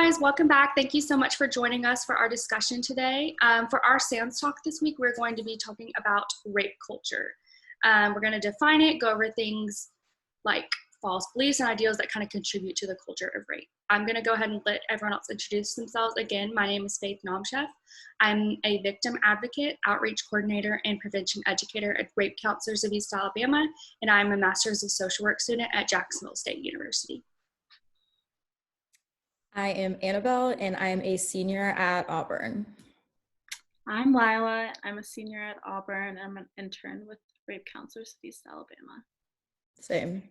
guys, welcome back. Thank you so much for joining us for our discussion today. For our SAAM's talk this week, we're going to be talking about rape culture. We're going to define it, go over things like false beliefs and ideals that kind of contribute to the culture of rape. I'm going to go ahead and let everyone else introduce themselves. Again, my name is Faith Nomchef. I'm a victim advocate, outreach coordinator, and prevention educator at Rape Counselors of East Alabama, and I'm a Master's of Social Work student at Jacksonville State University. I am Annabelle, and I am a senior at Auburn. I'm Lila. I'm a senior at Auburn. I'm an intern with Rape Counselors of East Alabama. Same.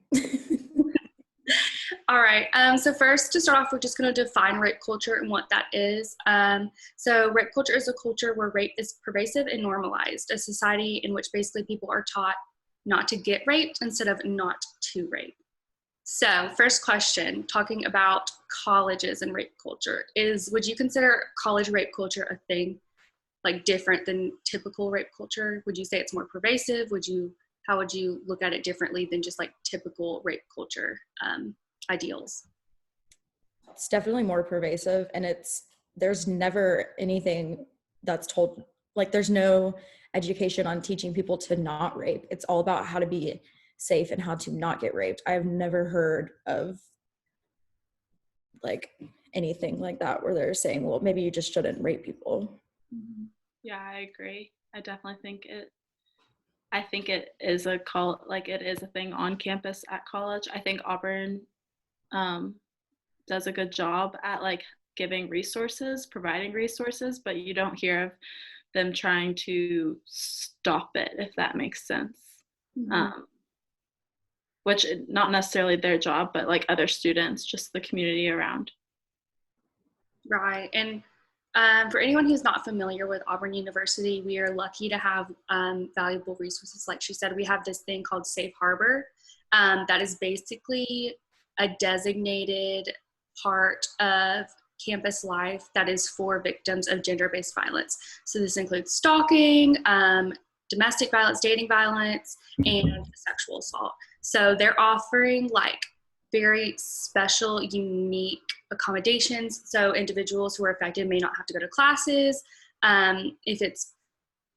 All right, so first to start off, we're just going to define rape culture and what that is. So rape culture is a culture where rape is pervasive and normalized, a society in which basically people are taught not to get raped instead of not to rape. So first question, talking about colleges and rape culture, is would you consider college rape culture a thing like different than typical rape culture? Would you say it's more pervasive? How would you look at it differently than just like typical rape culture ideals? It's definitely more pervasive, and there's never anything that's told, like there's no education on teaching people to not rape. It's all about how to be safe and how to not get raped. I've never heard of like anything like that where they're saying, well, maybe you just shouldn't rape people. Yeah, I agree. I definitely think it is it is a thing on campus at college. I think Auburn does a good job at like providing resources, but you don't hear of them trying to stop it, if that makes sense. Which not necessarily their job, but like other students, just the community around. Right, and for anyone who's not familiar with Auburn University, we are lucky to have valuable resources. Like she said, we have this thing called Safe Harbor that is basically a designated part of campus life that is for victims of gender-based violence. So this includes stalking, domestic violence, dating violence, and sexual assault. So they're offering like very special, unique accommodations. So individuals who are affected may not have to go to classes if it's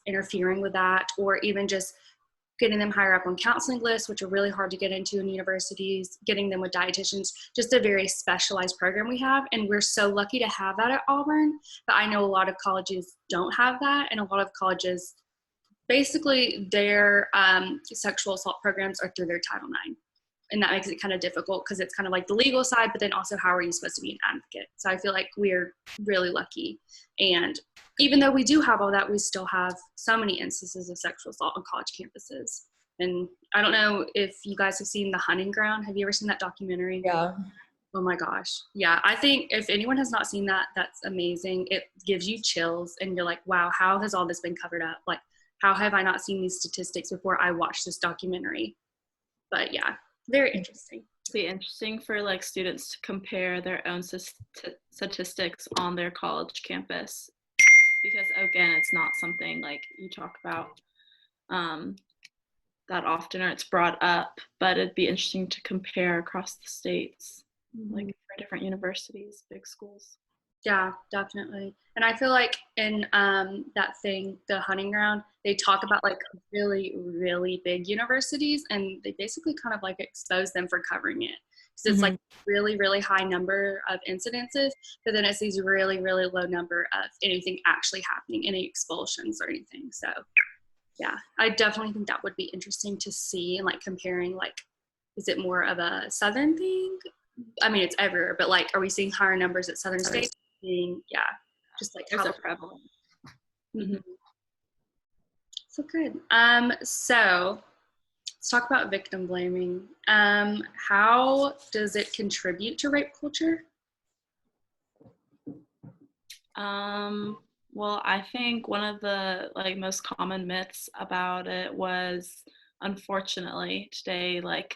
interfering with that, or even just getting them higher up on counseling lists, which are really hard to get into in universities, getting them with dietitians, just a very specialized program we have. And we're so lucky to have that at Auburn. But I know a lot of colleges don't have that, and a lot of colleges, basically their sexual assault programs are through their Title IX. And that makes it kind of difficult because it's kind of like the legal side, but then also how are you supposed to be an advocate? So I feel like we're really lucky. And even though we do have all that, we still have so many instances of sexual assault on college campuses. And I don't know if you guys have seen The Hunting Ground. Have you ever seen that documentary? Yeah. Oh my gosh. Yeah, I think if anyone has not seen that, that's amazing. It gives you chills and you're like, wow, how has all this been covered up? Like, how have I not seen these statistics before I watched this documentary? But yeah, very interesting. It'd be interesting for like students to compare their own statistics on their college campus, because again, it's not something like you talk about that often, or it's brought up, but it'd be interesting to compare across the states, like for different universities, big schools. Yeah, definitely. And I feel like in that thing, The Hunting Ground, they talk about like really, really big universities, and they basically kind of like expose them for covering it. So it's like really, really high number of incidences, but then it's these really, really low number of anything actually happening, any expulsions or anything. So yeah, I definitely think that would be interesting to see, and like comparing like, is it more of a Southern thing? I mean, it's everywhere, but like, are we seeing higher numbers at Southern states? Yeah, just like how prevalent. So good. So let's talk about victim blaming. How does it contribute to rape culture? Well, I think one of the like most common myths about it was, unfortunately today, like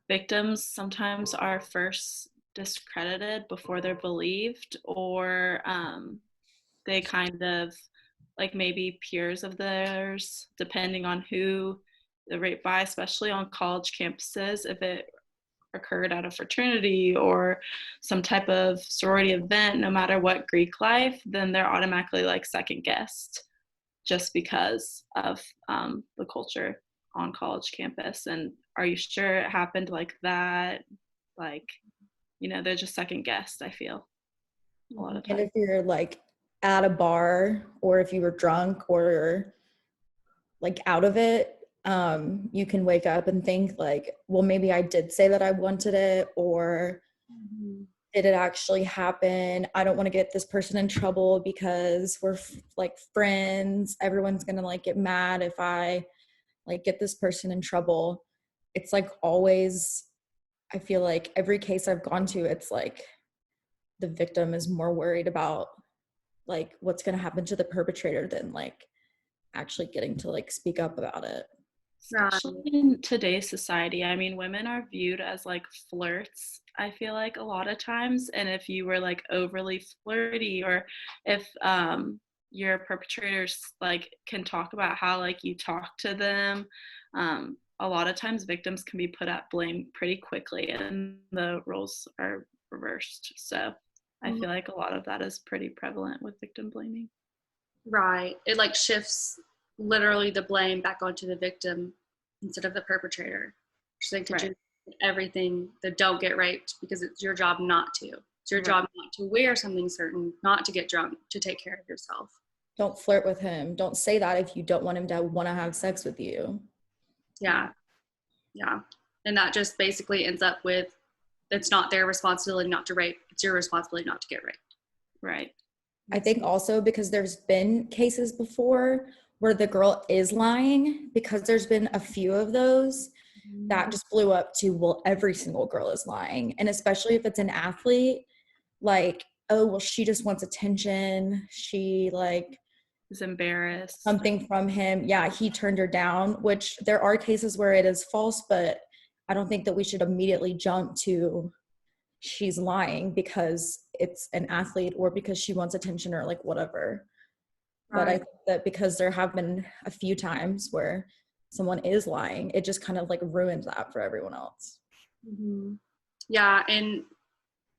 victims sometimes are first discredited before they're believed, or they kind of like maybe peers of theirs, depending on who the rape by, especially on college campuses, if it occurred at a fraternity or some type of sorority event, no matter what Greek life, then they're automatically like second guessed just because of the culture on college campus. And are you sure it happened like that? Like, they're just second guessed, I feel, a lot of times. And if you're like at a bar, or if you were drunk or like out of it, you can wake up and think like, well, maybe I did say that I wanted it, or did it actually happen? I don't want to get this person in trouble because we're like friends. Everyone's gonna like get mad if I like get this person in trouble. It's like always, I feel like every case I've gone to, it's like the victim is more worried about like what's going to happen to the perpetrator than like actually getting to like speak up about it. Especially in today's society. I mean, women are viewed as like flirts, I feel like, a lot of times. And if you were like overly flirty, or if your perpetrators like can talk about how like you talk to them, a lot of times victims can be put at blame pretty quickly, and the roles are reversed. So I feel like a lot of that is pretty prevalent with victim blaming. Right. It like shifts literally the blame back onto the victim instead of the perpetrator. So they could do everything that don't get raped because it's your job not to. It's your job not to wear something certain, not to get drunk, to take care of yourself. Don't flirt with him. Don't say that if you don't want him to want to have sex with you. Yeah. And that just basically ends up with, it's not their responsibility not to rape. It's your responsibility not to get raped. Right. I think also because there's been cases before where the girl is lying, because there's been a few of those that just blew up to, well, every single girl is lying. And especially if it's an athlete, like, oh, well, she just wants attention. She like is embarrassed. Something from him. Yeah, he turned her down, which there are cases where it is false, but I don't think that we should immediately jump to she's lying because it's an athlete or because she wants attention or like whatever. But I think that because there have been a few times where someone is lying, it just kind of like ruins that for everyone else. Yeah, and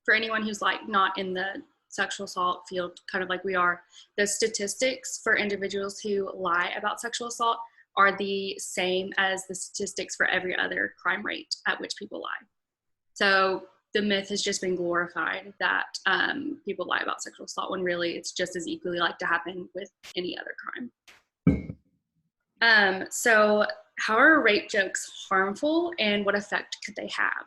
for anyone who's like not in the sexual assault field, kind of like we are, the statistics for individuals who lie about sexual assault are the same as the statistics for every other crime rate at which people lie. So the myth has just been glorified that people lie about sexual assault, when really it's just as equally like to happen with any other crime. So how are rape jokes harmful, and what effect could they have?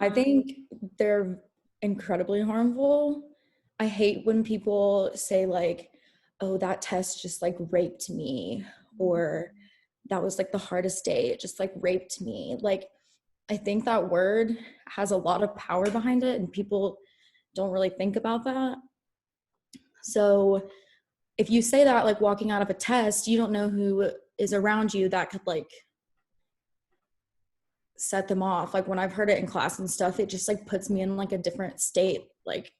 I think they're incredibly harmful. I hate when people say like, oh, that test just like raped me, or that was like the hardest day, it just like raped me. Like, I think that word has a lot of power behind it, and people don't really think about that. So if you say that like walking out of a test, you don't know who is around you that could like set them off. Like when I've heard it in class and stuff, it just like puts me in like a different state. Like,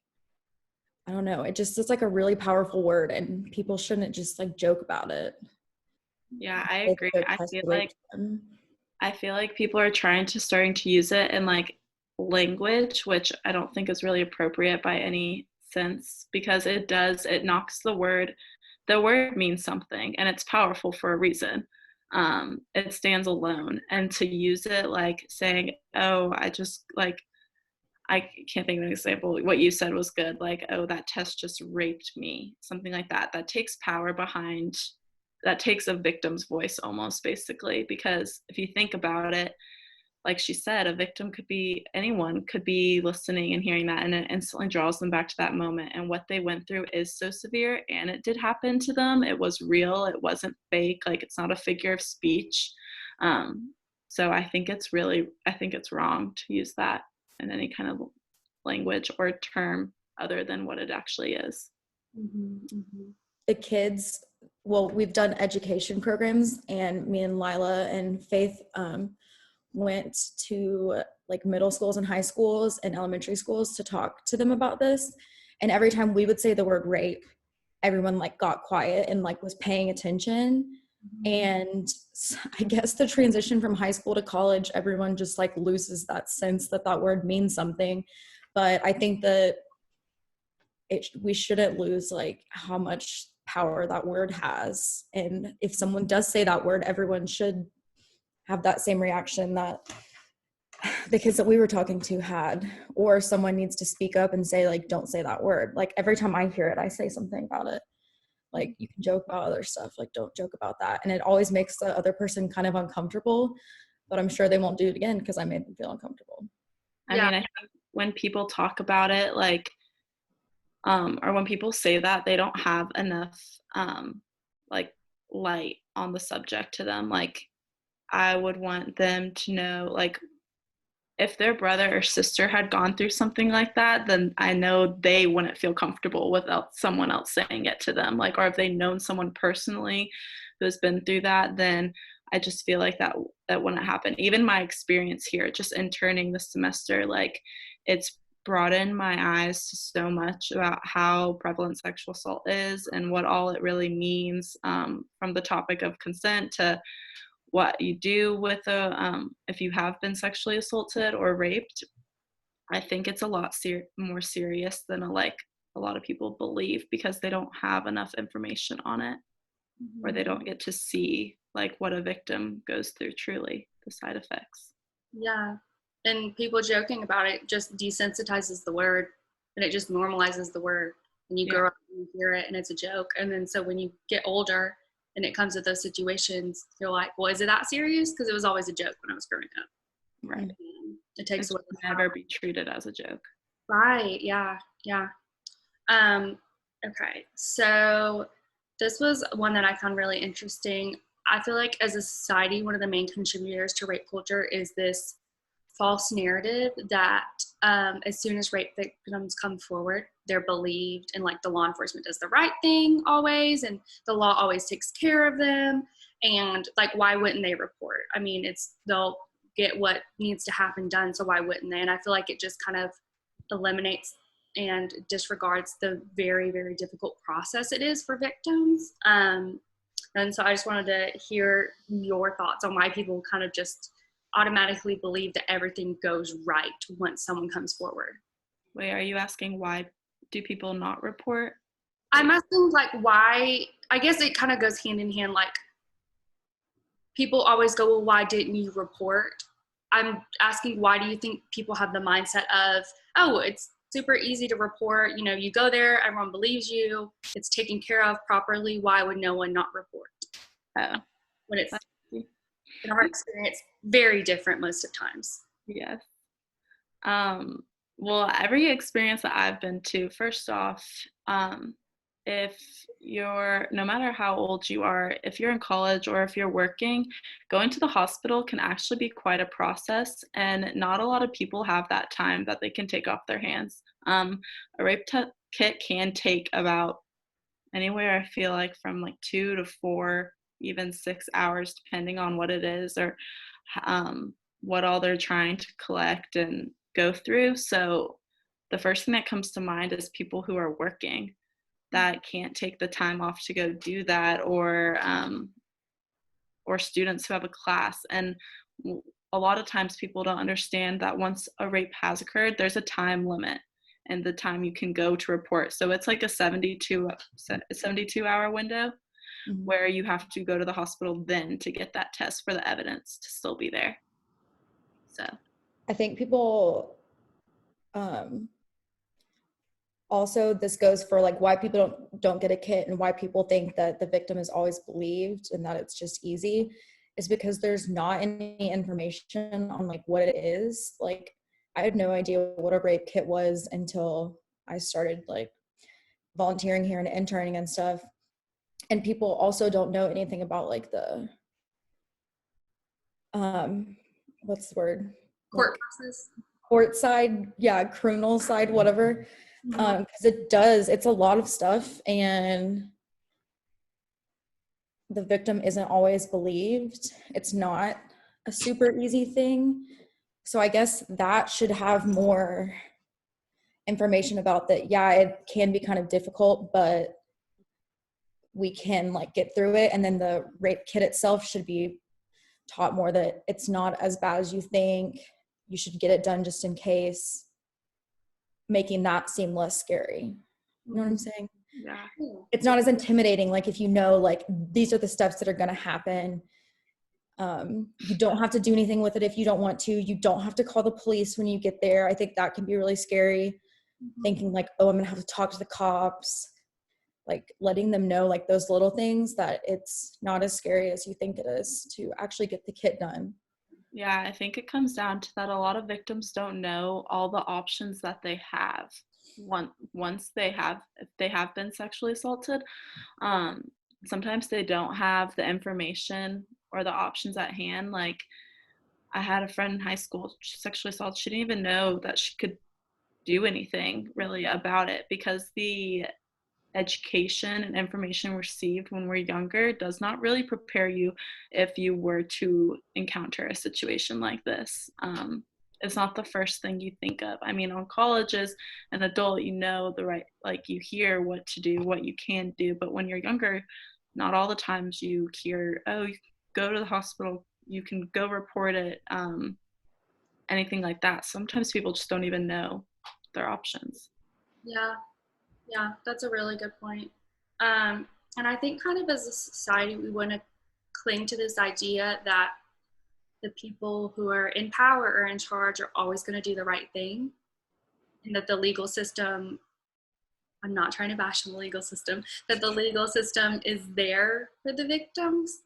I don't know, it's like a really powerful word, and people shouldn't just like joke about it. Yeah, I agree. I feel like people are starting to use it in like language, which I don't think is really appropriate by any sense, because it knocks the word means something, and it's powerful for a reason. It stands alone, and to use it like saying, oh, I can't think of an example. What you said was good. Like, oh, that test just raped me. Something like that. That takes power behind, that takes a victim's voice almost, basically. Because if you think about it, like she said, a victim could be, anyone could be listening and hearing that, and it instantly draws them back to that moment. And what they went through is so severe, and it did happen to them. It was real. It wasn't fake. Like, it's not a figure of speech. So I think it's wrong to use that in any kind of language or term other than what it actually is. The kids, well, we've done education programs, and me and Lila and Faith went to like middle schools and high schools and elementary schools to talk to them about this. And every time we would say the word rape, everyone like got quiet and like was paying attention. And I guess the transition from high school to college, everyone just like loses that sense that that word means something. But I think that we shouldn't lose like how much power that word has. And if someone does say that word, everyone should have that same reaction that the kids that we were talking to had, or someone needs to speak up and say like, don't say that word. Like every time I hear it, I say something about it. Like, you can joke about other stuff, like don't joke about that. And it always makes the other person kind of uncomfortable, but I'm sure they won't do it again because I made them feel uncomfortable. I mean, I think when people talk about it, like, or when people say that, they don't have enough, like, light on the subject to them. Like, I would want them to know, like, if their brother or sister had gone through something like that, then I know they wouldn't feel comfortable without someone else saying it to them. Like, or if they've known someone personally who's been through that, then I just feel like that wouldn't happen. Even my experience here, just interning this semester, like, it's broadened my eyes to so much about how prevalent sexual assault is and what all it really means, from the topic of consent to what you do with if you have been sexually assaulted or raped. I think it's a lot more serious than a lot of people believe, because they don't have enough information on it, or they don't get to see like what a victim goes through truly, the side effects. Yeah. And people joking about it just desensitizes the word, and it just normalizes the word. And you grow up and you hear it and it's a joke. And then so when you get older and it comes to those situations, you're like, well, is it that serious? Because it was always a joke when I was growing up. Right. It takes away. Never be treated as a joke. Right. Yeah. Yeah. Okay. So this was one that I found really interesting. I feel like as a society, one of the main contributors to rape culture is this false narrative that as soon as rape victims come forward, they're believed, and like the law enforcement does the right thing always, and the law always takes care of them. And like, why wouldn't they report? I mean, they'll get what needs to happen done, so why wouldn't they? And I feel like it just kind of eliminates and disregards the very, very difficult process it is for victims. And so I just wanted to hear your thoughts on why people kind of just automatically believe that everything goes right once someone comes forward. Wait, are you asking why do people not report? I'm asking like why, I guess it kind of goes hand in hand. Like, people always go, well, why didn't you report? I'm asking, why do you think people have the mindset of, oh, it's super easy to report, you know, you go there, everyone believes you, it's taken care of properly, why would no one not report? When it's, in our experience, very different most of times. Yes. Well, every experience that I've been to, first off, if no matter how old you are, if you're in college or if you're working, going to the hospital can actually be quite a process, and not a lot of people have that time that they can take off their hands. A rape kit can take about anywhere, I feel like, from like 2 to 4, even 6 hours, depending on what it is, or what all they're trying to collect and go through. So the first thing that comes to mind is people who are working that can't take the time off to go do that, or students who have a class. And a lot of times people don't understand that once a rape has occurred, there's a time limit and the time you can go to report. So it's like a 72-hour window where you have to go to the hospital then to get that test for the evidence to still be there. So I think people also, this goes for like why people don't get a kit and why people think that the victim is always believed and that it's just easy, is because there's not any information on like what it is. Like, I had no idea what a rape kit was until I started like volunteering here and interning and stuff. And people also don't know anything about like the what's the word? Court process. Court side, yeah, criminal side, whatever. Because it's a lot of stuff, and the victim isn't always believed. It's not a super easy thing. So I guess that should have more information about that. Yeah, it can be kind of difficult, but we can like get through it. And then the rape kit itself should be taught more that it's not as bad as you think. You should get it done just in case, making that seem less scary. You know what I'm saying? Yeah. It's not as intimidating. Like if you know, like these are the steps that are going to happen. You don't have to do anything with it if you don't want to. You don't have to call the police when you get there. I think that can be really scary. Thinking like, oh, I'm going to have to talk to the cops. Like letting them know like those little things, that it's not as scary as you think it is to actually get the kit done. Yeah, I think it comes down to that a lot of victims don't know all the options that they have once if they have been sexually assaulted. Sometimes they don't have the information or the options at hand. Like I had a friend in high school, sexually assaulted. She didn't even know that she could do anything really about it, because the education and information received when we're younger does not really prepare you if you were to encounter a situation like this. It's not the first thing you think of. I mean, on college as an adult, you know the right, like you hear what to do, what you can do, but when you're younger, not all the times you hear, oh, you go to the hospital, you can go report it, anything like that. Sometimes people just don't even know their options. Yeah, that's a really good point. And I think kind of as a society, we want to cling to this idea that the people who are in power or in charge are always going to do the right thing, and that the legal system, I'm not trying to bash on the legal system, that the legal system is there for the victims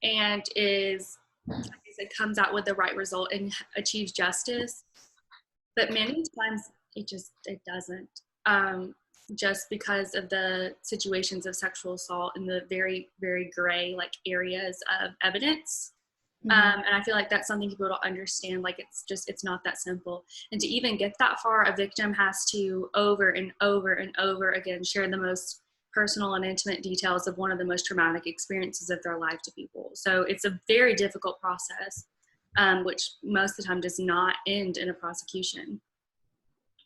and is, like I said, comes out with the right result and achieves justice. But many times it doesn't. Just because of the situations of sexual assault in the very, very gray like areas of evidence. And I feel like that's something people don't understand. Like it's not that simple. And to even get that far, a victim has to over and over and over again share the most personal and intimate details of one of the most traumatic experiences of their life to people. So it's a very difficult process, which most of the time does not end in a prosecution.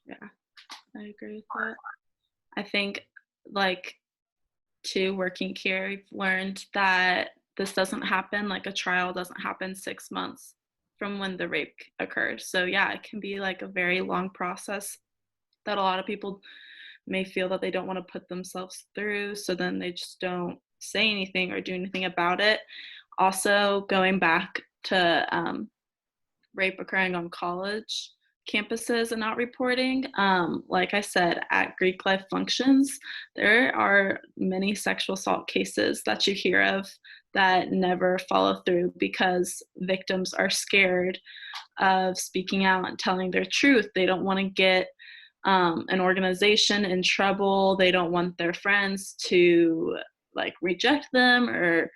Yeah, I agree with that. I think, like, too, working here, I've learned that this doesn't happen, like a trial doesn't happen 6 months from when the rape occurs. So yeah, it can be like a very long process that a lot of people may feel that they don't want to put themselves through, so then they just don't say anything or do anything about it. Also, going back to rape occurring on college campuses and not reporting. Like I said, at Greek life functions, there are many sexual assault cases that you hear of that never follow through because victims are scared of speaking out and telling their truth. They don't want to get an organization in trouble. They don't want their friends to like reject them or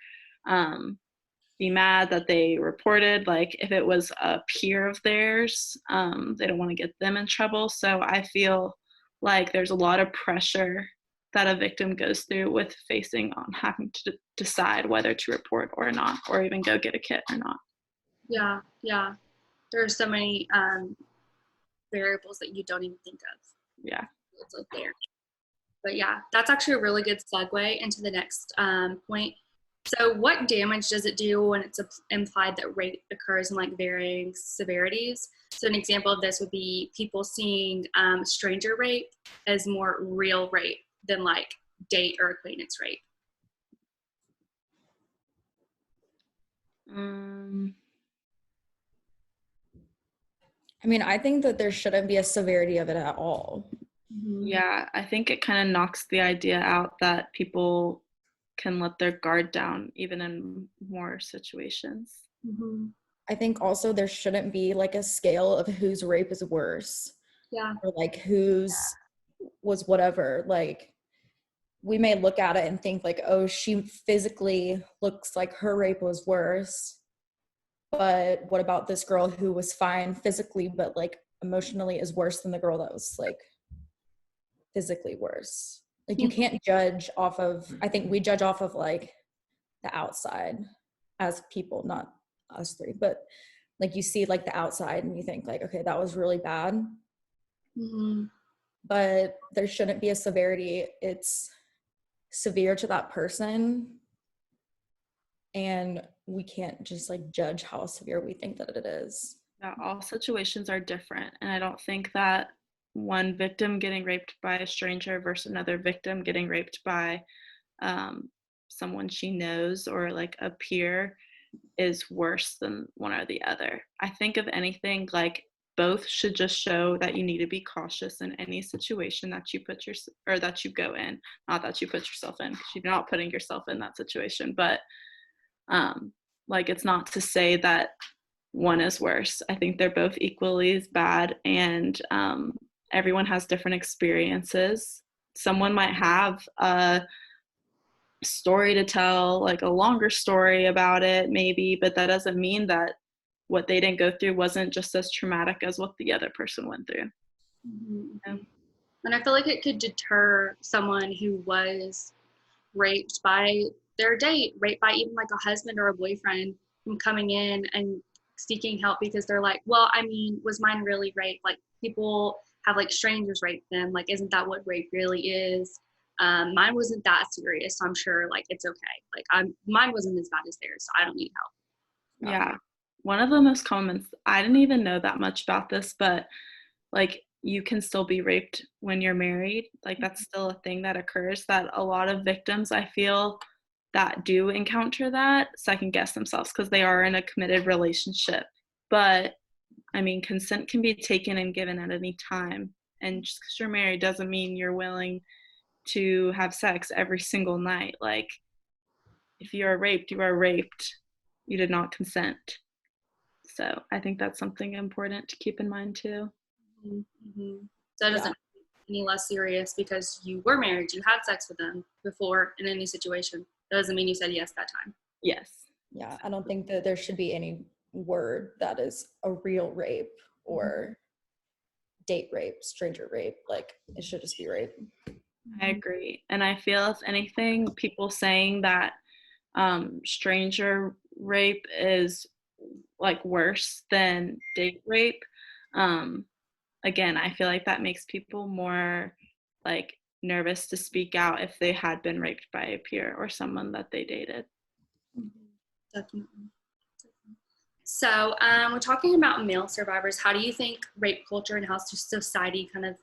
be mad that they reported. Like if it was a peer of theirs, they don't want to get them in trouble. So I feel like there's a lot of pressure that a victim goes through with facing on having to decide whether to report or not, or even go get a kit or not. Yeah. There are so many variables that you don't even think of. Yeah. It's like there. But yeah, that's actually a really good segue into the next point. So what damage does it do when it's implied that rape occurs in like varying severities? So an example of this would be people seeing stranger rape as more real rape than like date or acquaintance rape. I mean, I think that there shouldn't be a severity of it at all. Yeah, I think it kind of knocks the idea out that people can let their guard down even in more situations. I think also there shouldn't be like a scale of whose rape is worse. Yeah. Or like whose was whatever. Like we may look at it and think like, oh, she physically looks like her rape was worse. But what about this girl who was fine physically, but like emotionally is worse than the girl that was like physically worse? Like you can't judge off of, I think we judge off of like the outside as people, not us three, but like you see like the outside and you think like, okay, that was really bad. But there shouldn't be a severity. It's severe to that person, and we can't just like judge how severe we think that it is. Yeah, all situations are different, and I don't think that one victim getting raped by a stranger versus another victim getting raped by someone she knows or like a peer is worse than one or the other. I think if anything, like both should just show that you need to be cautious in any situation that you put your or that you go in. Not that you put yourself in, because you're not putting yourself in that situation, but like it's not to say that one is worse. I think they're both equally as bad, and everyone has different experiences. Someone might have a story to tell, like a longer story about it maybe, but that doesn't mean that what they didn't go through wasn't just as traumatic as what the other person went through. Mm-hmm. And I feel like it could deter someone who was raped by their date, raped by even like a husband or a boyfriend, from coming in and seeking help, because they're like, well, I mean, was mine really rape? Like, people have like strangers rape them. Like, isn't that what rape really is? Mine wasn't that serious, so I'm sure like it's okay. Like, mine wasn't as bad as theirs, so I don't need help. Yeah. One of the most common, I didn't even know that much about this, but like you can still be raped when you're married. Like that's still a thing that occurs, that a lot of victims, I feel, that do encounter that second guess themselves because they are in a committed relationship. But I mean, consent can be taken and given at any time. And just because you're married doesn't mean you're willing to have sex every single night. Like if you are raped, you are raped. You did not consent. So I think that's something important to keep in mind too. Mm-hmm. So it doesn't make it any less serious because you were married, you had sex with them before in any situation. That doesn't mean you said yes that time. Yes. Yeah, I don't think that there should be any word that is a real rape or date rape, stranger rape. Like it should just be rape. I agree. And I feel if anything, people saying that stranger rape is like worse than date rape, again, I feel like that makes people more like nervous to speak out if they had been raped by a peer or someone that they dated. Definitely. So we're talking about male survivors. How do you think rape culture and how society kind of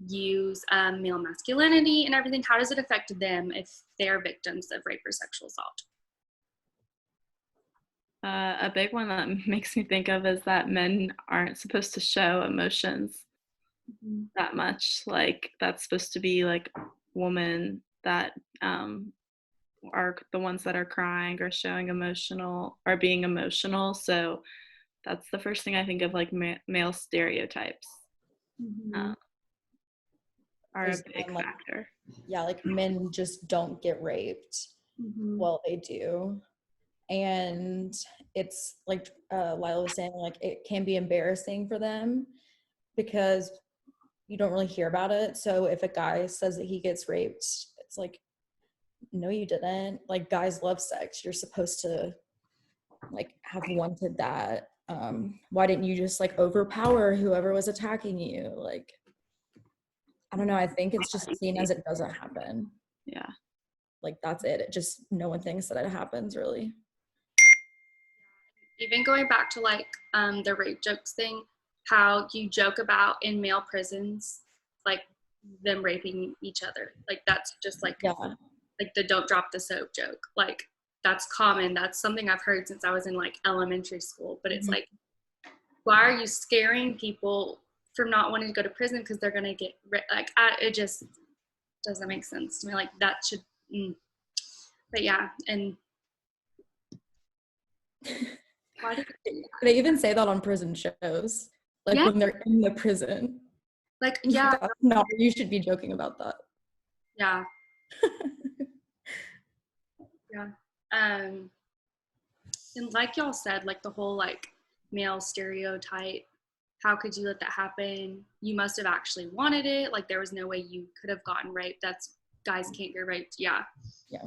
views male masculinity and everything? How does it affect them if they're victims of rape or sexual assault? A big one that makes me think of is that men aren't supposed to show emotions that much. Like that's supposed to be like women that are the ones that are crying or showing emotional or being emotional. So that's the first thing I think of, like male stereotypes are a big factor. Yeah, like men just don't get raped. Well, they do. And it's like Lila was saying, like it can be embarrassing for them because you don't really hear about it. So if a guy says that he gets raped, it's like, no, you didn't. Like guys love sex. You're supposed to like have wanted that. Why didn't you just like overpower whoever was attacking you? Like, I don't know. I think it's just seen as it doesn't happen. Yeah. Like that's it. It just, no one thinks that it happens really. Even going back to like the rape jokes thing, how you joke about in male prisons, like them raping each other. Like that's just like, like the don't drop the soap joke. Like that's common. That's something I've heard since I was in like elementary school. But it's like, why are you scaring people from not wanting to go to prison because they're gonna get like? It just doesn't make sense to me. Like that should. But yeah, and why did they even say that on prison shows? Like when they're in the prison. Like yeah, no, you should be joking about that. Yeah. Yeah. And like y'all said, like the whole like male stereotype, how could you let that happen? You must have actually wanted it. Like there was no way you could have gotten raped. That's guys can't get raped. Yeah. Yeah.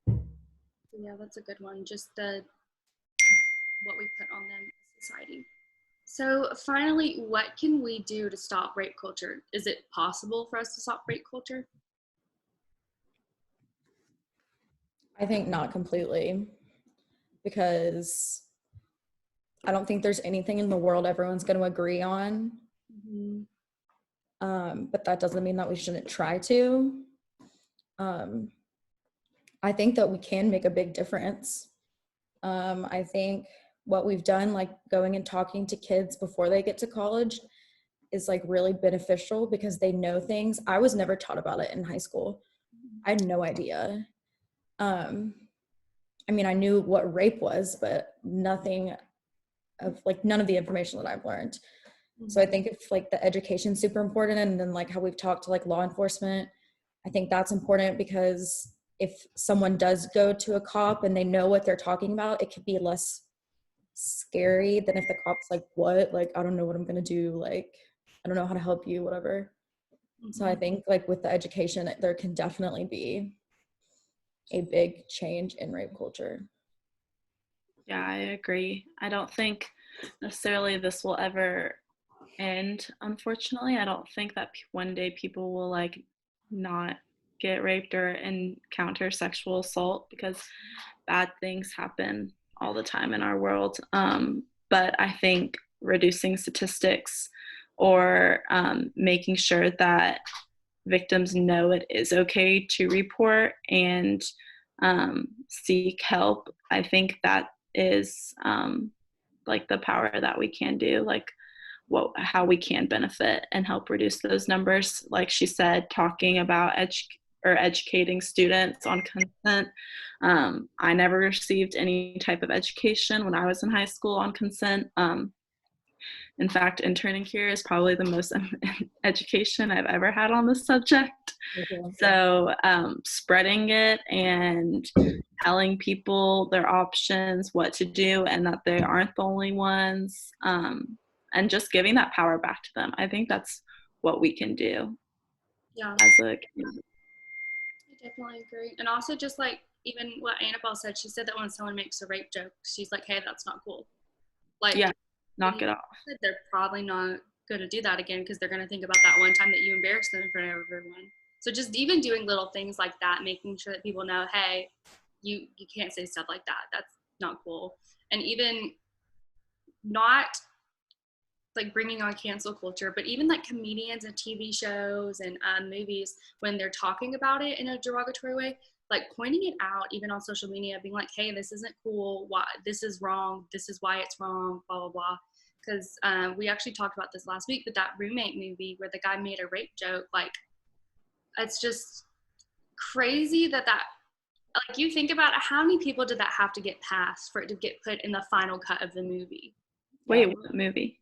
Yeah, that's a good one. Just what we put on them as society. So finally, what can we do to stop rape culture? Is it possible for us to stop rape culture? I think not completely, because I don't think there's anything in the world everyone's going to agree on. But that doesn't mean that we shouldn't try to. I think that we can make a big difference. I think what we've done, like going and talking to kids before they get to college, is like really beneficial because they know things. I was never taught about it in high school. I had no idea. I mean, I knew what rape was, but nothing of like none of the information that I've learned. So I think if like the education's super important, and then like how we've talked to like law enforcement, I think that's important, because if someone does go to a cop and they know what they're talking about, it could be less scary than if the cop's like, what? Like, I don't know what I'm going to do. Like, I don't know how to help you, whatever. So I think like with the education, there can definitely be a big change in rape culture. Yeah, I agree. I don't think necessarily this will ever end, unfortunately. I don't think that one day people will like not get raped or encounter sexual assault, because bad things happen all the time in our world. But I think reducing statistics, or making sure that victims know it is okay to report and seek help, I think that is like the power that we can do, like how we can benefit and help reduce those numbers. Like she said, talking about educating students on consent. I never received any type of education when I was in high school on consent. In fact, interning here is probably the most education I've ever had on this subject. So spreading it and telling people their options, what to do, and that they aren't the only ones, and just giving that power back to them. I think that's what we can do. Yeah. As a community. I definitely agree. And also just like even what Annabelle said, she said that when someone makes a rape joke, she's like, hey, that's not cool. Like, yeah, knock it off. They're probably not going to do that again, because they're going to think about that one time that you embarrassed them in front of everyone. So just even doing little things like that, making sure that people know, hey, you can't say stuff like that. That's not cool. And even not like bringing on cancel culture, but even like comedians and TV shows and movies, when they're talking about it in a derogatory way, like pointing it out, even on social media, being like, hey, this isn't cool. Why this is wrong. This is why it's wrong, blah, blah, blah. Because we actually talked about this last week, but that Roommate movie where the guy made a rape joke, like, it's just crazy that like, you think about it, how many people did that have to get passed for it to get put in the final cut of the movie? Wait, what movie?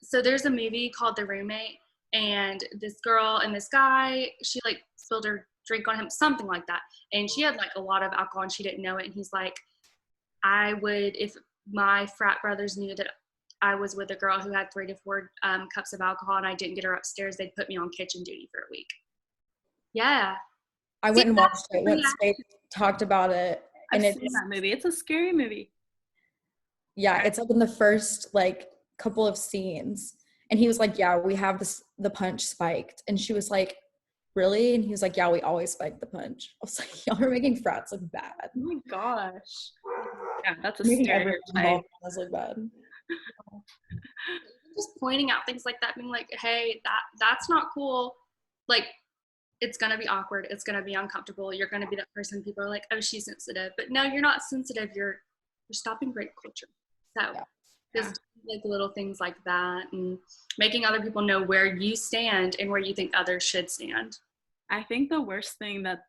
So there's a movie called The Roommate, and this girl and this guy, she like spilled her drink on him, something like that. And she had like a lot of alcohol and she didn't know it. And he's like, I would, if my frat brothers knew that I was with a girl who had 3 to 4 cups of alcohol and I didn't get her upstairs, they'd put me on kitchen duty for a week. Yeah. I went and watched it once they talked about it. And I've seen that movie. It's a scary movie. Yeah, it's like in the first like couple of scenes, and he was like, yeah, we have the punch spiked, and she was like, really? And he was like, yeah, we always spike the punch. I was like, y'all are making frats look bad. Oh my gosh. Yeah, that's a stereotype. look bad. Just pointing out things like that, being like, hey, that's not cool. Like, it's gonna be awkward, it's gonna be uncomfortable, you're gonna be that person people are like, oh, she's sensitive. But no, you're not sensitive, you're stopping rape culture. So just like little things like that, and making other people know where you stand and where you think others should stand. I think the worst thing that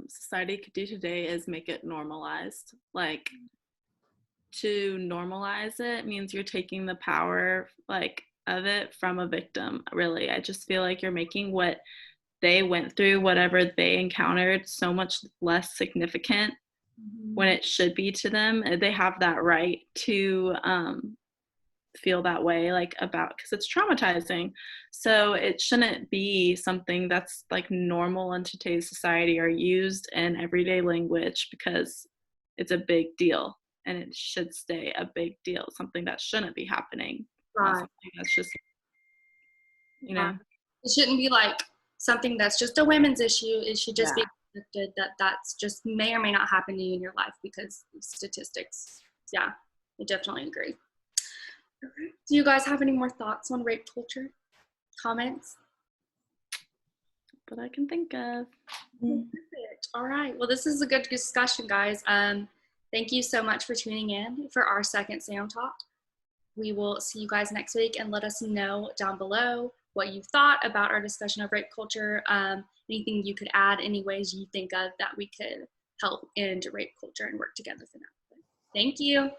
society could do today is make it normalized. Like, to normalize it means you're taking the power like of it from a victim, really. I just feel like you're making what they went through, whatever they encountered, so much less significant when it should be to them. They have that right to feel that way, like, about, because it's traumatizing. So it shouldn't be something that's like normal in today's society or used in everyday language, because it's a big deal and it should stay a big deal. Something that shouldn't be happening. Right. Something that's just, you know, it shouldn't be like something that's just a women's issue. It should just be accepted that that's just may or may not happen to you in your life because of statistics. Yeah, I definitely agree. Okay. Do you guys have any more thoughts on rape culture? Comments? That I can think of. Perfect. All right. Well, this is a good discussion, guys. Thank you so much for tuning in for our second SAAM Talk. We will see you guys next week, and let us know down below what you thought about our discussion of rape culture. Anything you could add, any ways you think of that we could help end rape culture and work together for that. Thank you.